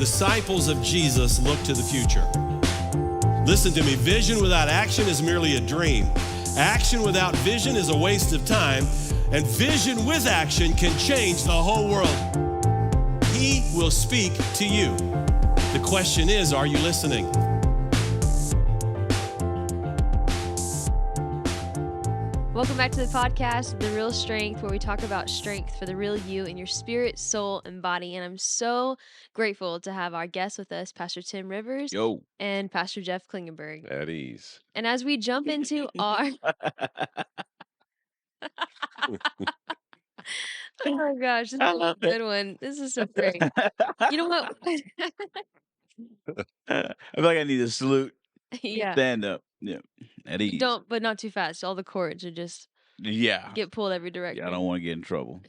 disciples of Jesus look to the future. Listen to me, vision without action is merely a dream. Action without vision is a waste of time, and vision with action can change the whole world. He will speak to you. The question is, are you listening? Welcome back to the podcast, The Real Strength, where we talk about strength for the real you in your spirit, soul, and body. And I'm so grateful to have our guests with us, Pastor Tim Rivers and Pastor Jeff Klingenberg. At ease. And as we jump into our... Oh my gosh, this is a good one. This is so great. You know what? I feel like I need a salute. Yeah. Stand up. Yeah. At ease. Don't, but not too fast. All the cords are just get pulled every direction. Yeah, I don't want to get in trouble.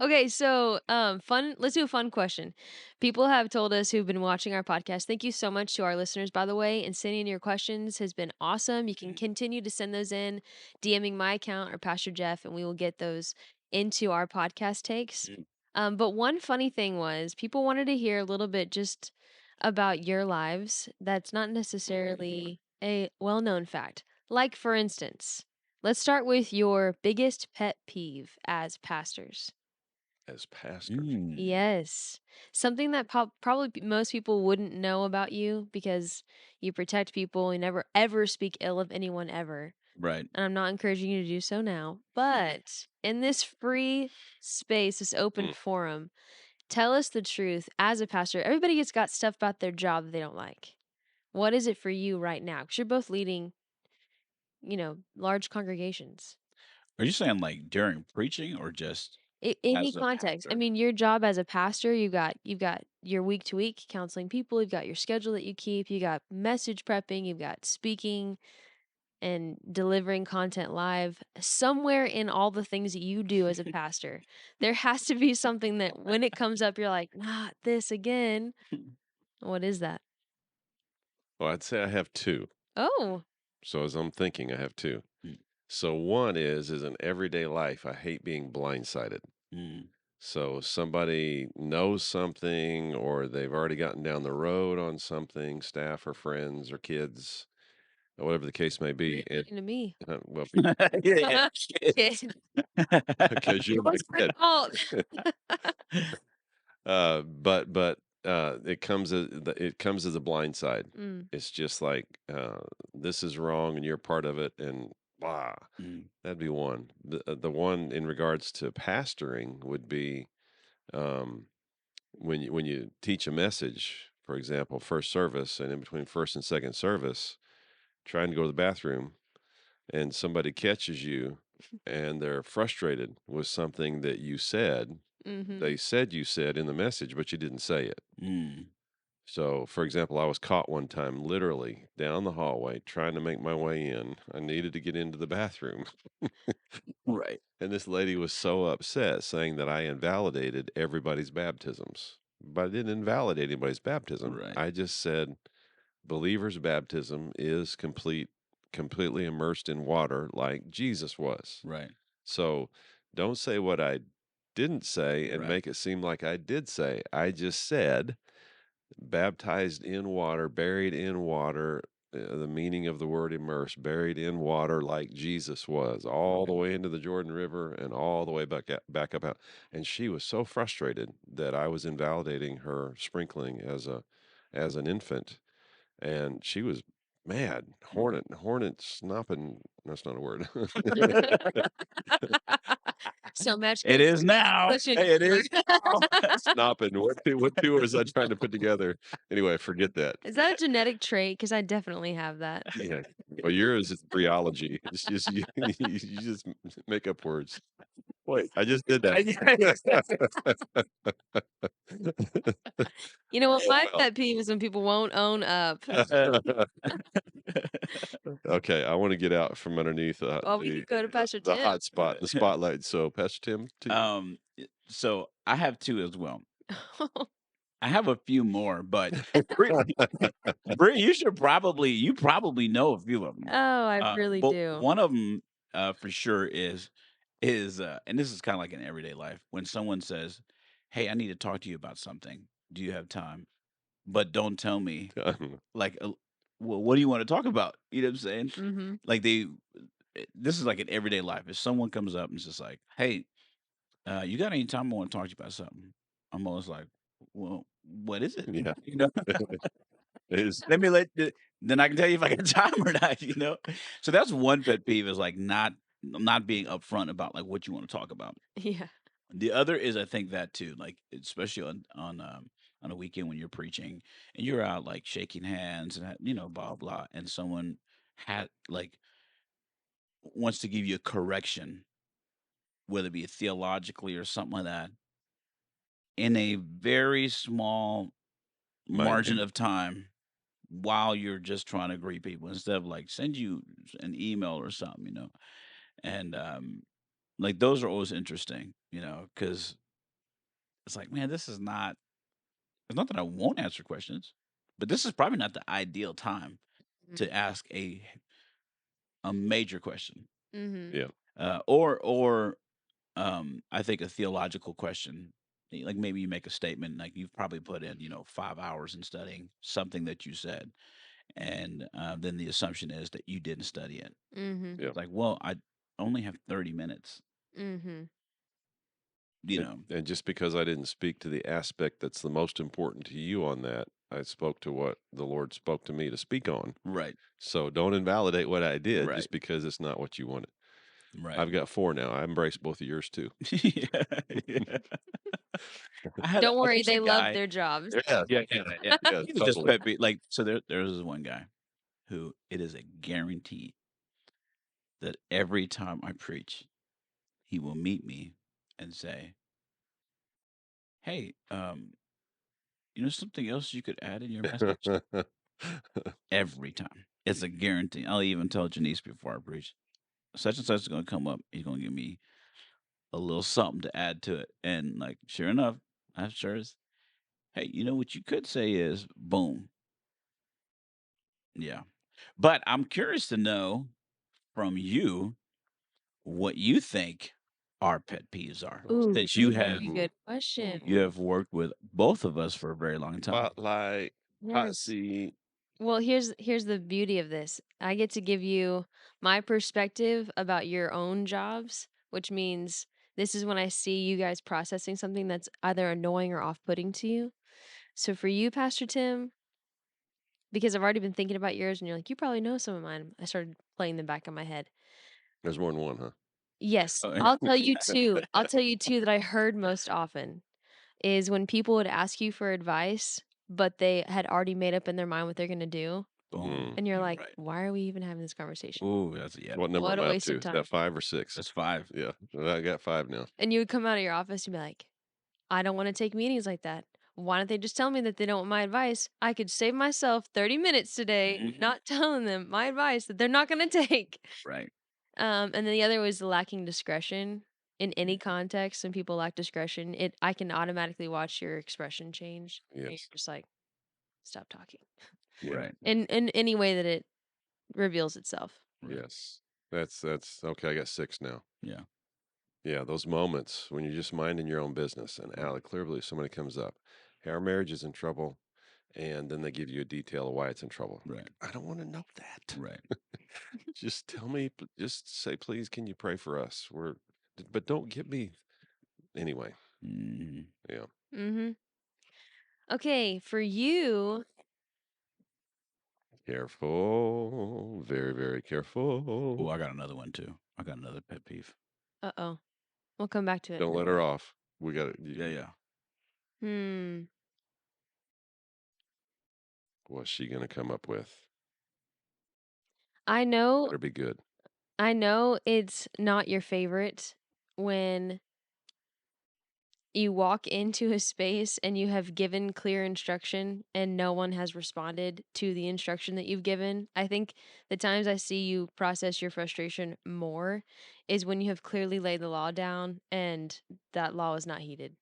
Okay, so fun. Let's do a fun question. People have told us who've been watching our podcast. Thank you so much to our listeners, by the way. And sending your questions has been awesome. You can continue to send those in, DMing my account or Pastor Jeff, and we will get those into our podcast takes. But one funny thing was people wanted to hear a little bit just about your lives. That's not necessarily a well-known fact. Like, for instance, let's start with your biggest pet peeve as pastors. As pastors? Yes. Something that probably most people wouldn't know about you because you protect people. You never, ever speak ill of anyone ever. Right. And I'm not encouraging you to do so now. But in this free space, this open forum, tell us the truth as a pastor. Everybody has got stuff about their job that they don't like. What is it for you right now? Because you're both leading, large congregations. Are you saying like during preaching or just any as a context? I pastor? mean, your job as a pastor, you've got your week to week counseling people, you've got your schedule that you keep, you got message prepping, you've got speaking and delivering content live. Somewhere in all the things that you do as a pastor, there has to be something that when it comes up, you're like, not this again. What is that? Well, I'd say I have two. Oh. So as I'm thinking, I have two. So one is in everyday life, I hate being blindsided. So somebody knows something or they've already gotten down the road on something, staff or friends or kids, or whatever the case may be. You're talking to me. Well, Yeah. because you're my kid. But it comes as a blind side. It's just like this is wrong and you're part of it, and blah. That'd be one. The one in regards to pastoring would be when you teach a message, for example, first service, and in between first and second service, trying to go to the bathroom, and somebody catches you, and they're frustrated with something that you said. They said you said in the message, but you didn't say it. So, for example, I was caught one time literally down the hallway trying to make my way in. I needed to get into the bathroom. Right. And this lady was so upset, saying that I invalidated everybody's baptisms. But I didn't invalidate anybody's baptism. Right. I just said believers' baptism is completely immersed in water like Jesus was. Right. So don't say what I didn't say and Right. make it seem like I did say. I just said baptized in water, buried in water, the meaning of the word immersed, buried in water like Jesus was, all the way into the Jordan River and all the way back up out. And she was so frustrated that I was invalidating her sprinkling as an infant. And she was mad, hornet snopping. That's not a word. So much. It is now. Hey, it is now. Snopping. What two words I trying to put together? Anyway, forget that. Is that a genetic trait? Because I definitely have that. Yeah. Well, yours is phreology. It's just you just make up words. Wait, I just did that. You know what? My pet peeve is when people won't own up. Okay, I want to get out from underneath we can go to Pastor the Tim. hot spot, the spotlight. So, Pastor Tim, So I have two as well. I have a few more, but Bree, you probably know a few of them. Oh, I really do. One of them, for sure, is and this is kind of like in everyday life when someone says, "Hey, I need to talk to you about something," do you have time? But don't tell me Done. like, well, what do you want to talk about? You know what I'm saying? Mm-hmm. Like this is like in everyday life. If someone comes up and is just like, "Hey, you got any time? I want to talk to you about something." I'm always like, "Well, what is it?" Yeah. You know, It is. let me let then I can tell you if I got time or not. You know, so that's one pet peeve is like not being upfront about like what you want to talk about. Yeah. The other is I think that too, like especially on a weekend when you're preaching and you're out like shaking hands and blah blah, and someone had like wants to give you a correction, whether it be theologically or something like that, in a very small margin Minded. of time while you're just trying to greet people instead of like send you an email or something, and like those are always interesting, because it's like, man, this is not. It's not that I won't answer questions, but this is probably not the ideal time to ask a major question, Mm-hmm. Yeah. or I think a theological question. Like maybe you make a statement, like you've probably put in 5 hours in studying something that you said, and then the assumption is that you didn't study it. Mm-hmm. Yeah. It's like, well, I only have 30 minutes, Mm-hmm. you And, know. and just because I didn't speak to the aspect that's the most important to you on that, I spoke to what the Lord spoke to me to speak on. Right, So don't invalidate what I did right, just because it's not what you wanted. right. I've got 4 now. I embrace both of yours too. Yeah, yeah. Don't worry, There's a they love guy. their jobs. Yeah. Yeah, He was just totally. pet peeve. Like, so there's this one guy who it is a guarantee that every time I preach, he will meet me and say, "Hey, something else you could add in your message?" Every time, it's a guarantee. I'll even tell Janice before I preach, such and such is going to come up. He's going to give me a little something to add to it, and like, sure enough, I'm sure is. Hey, what you could say is, boom, yeah. But I'm curious to know from you what you think our pet peeves are, Ooh, since that's a very good question. you have worked with both of us for a very long time. Spotlight, hot Yes. seat. Well, here's the beauty of this. I get to give you my perspective about your own jobs, which means this is when I see you guys processing something that's either annoying or off-putting to you. So for you, Pastor Tim, because I've already been thinking about yours and you're like, you probably know some of mine. I started playing them back in my head. There's more than one, huh? Yes, Oh, I'll tell you two. I'll tell you two that I heard most often is when people would ask you for advice, but they had already made up in their mind what they're gonna do. Mm. And you're like, right. why are we even having this conversation? Ooh, yeah. What number What am a I up waste to? of Is time. that 5 or 6? That's 5. Yeah. Well, I got 5 now. And you would come out of your office and be like, I don't want to take meetings like that. Why don't they just tell me that they don't want my advice? I could save myself 30 minutes today Mhm. not telling them my advice that they're not going to take. Right. And then the other was lacking discretion in any context. When people lack discretion, I can automatically watch your expression change. And you're Yes. just like, stop talking. Yeah. Right. In any way that it reveals itself. Right. Yes. That's okay. I got 6 now. Yeah. Yeah, those moments when you're just minding your own business and out Right. of the clear blue, somebody comes up, hey, our marriage is in trouble. And then they give you a detail of why it's in trouble. Right. Like, I don't want to know that. Right. Just tell me, just say, please, can you pray for us? But don't get me anyway. Mhm. Yeah. Mm-hmm. Okay, for you, Careful. Very, very Oh, careful. I got another one too. I got another pet peeve. uh-oh, we'll come back to it in a Don't let minute. her off. We got Yeah, yeah. Hmm. What's she going to come up with? I know Better be good. I know it's not your favorite when you walk into a space and you have given clear instruction and no one has responded to the instruction that you've given. I think the times I see you process your frustration more is when you have clearly laid the law down and that law is not heeded.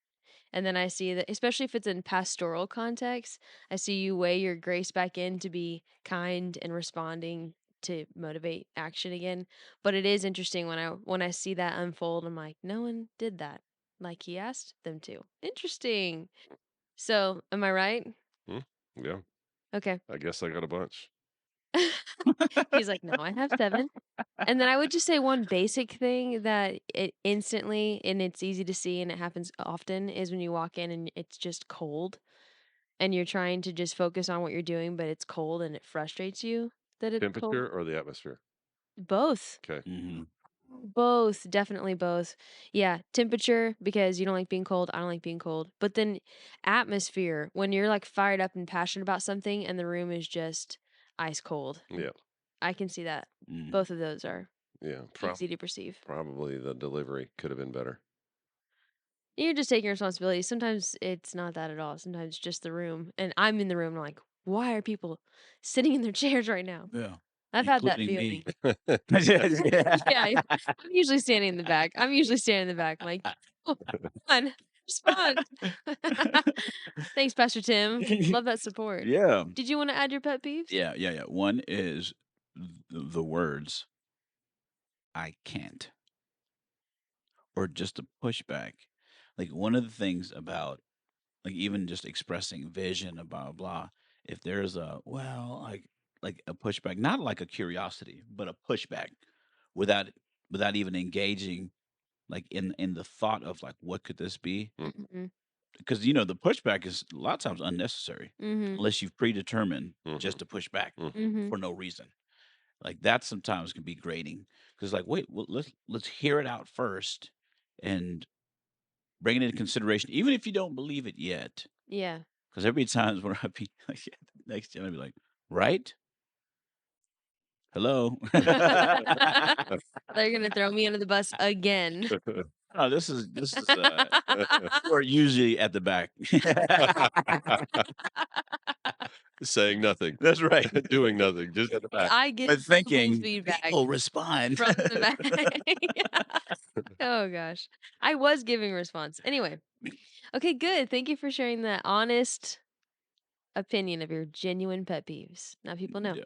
And then I see that, especially if it's in pastoral context, I see you weigh your grace back in to be kind and responding to motivate action again. But it is interesting when I see that unfold. I'm like, no one did that. Like he asked them to. Interesting. So, am I right? Hmm? Yeah, Okay. I guess I got a bunch. He's like, "No, I have 7." And then I would just say one basic thing that it instantly and it's easy to see and it happens often is when you walk in and it's just cold and you're trying to just focus on what you're doing, but it's cold and it frustrates you that it's cold. Temperature or the atmosphere? Both. Okay. Mhm. Both, definitely both. Yeah, temperature because you don't like being cold, I don't like being cold. But then atmosphere when you're like fired up and passionate about something and the room is just ice cold. Yeah. I can see that. Mm. Both of those are Yeah. easy to perceive. Probably the delivery could have been better. You're just taking responsibility. Sometimes it's not that at all. Sometimes it's just the room. And I'm in the room and I'm like, why are people sitting in their chairs right now? Yeah, I've had that including feeling. me. Yeah. Yeah, I'm usually standing in the back. I'm usually standing in the back, like, oh, come on, respond. Thanks, Pastor Tim. Love that support. Yeah. Did you want to add your pet peeves? Yeah. One is the words "I can't" or just a pushback. Like one of the things about like even just expressing vision and blah blah blah. If there's a like a pushback, not like a curiosity, but a pushback without without even engaging like in the thought of like what could this be? Mm-hmm. Because the pushback is a lot of times unnecessary Mm-hmm. unless you've predetermined just Mhm. to push back Mhm. Mm-hmm. for no reason. Like that sometimes can be grating because like wait, well, let's hear it out first and bring it into consideration, even if you don't believe it yet. Yeah. Because there'll be times when I be like, next time I'll be like, right? Hello. They're gonna throw me under the bus again. Oh, this is we're usually at the back. Saying nothing, That's right. doing nothing, just at the back. I get But full thinking feedback people respond. from the back. Oh gosh. I was giving a response. Anyway. Okay, good. Thank you for sharing that honest opinion of your genuine pet peeves. Now people know. Yeah.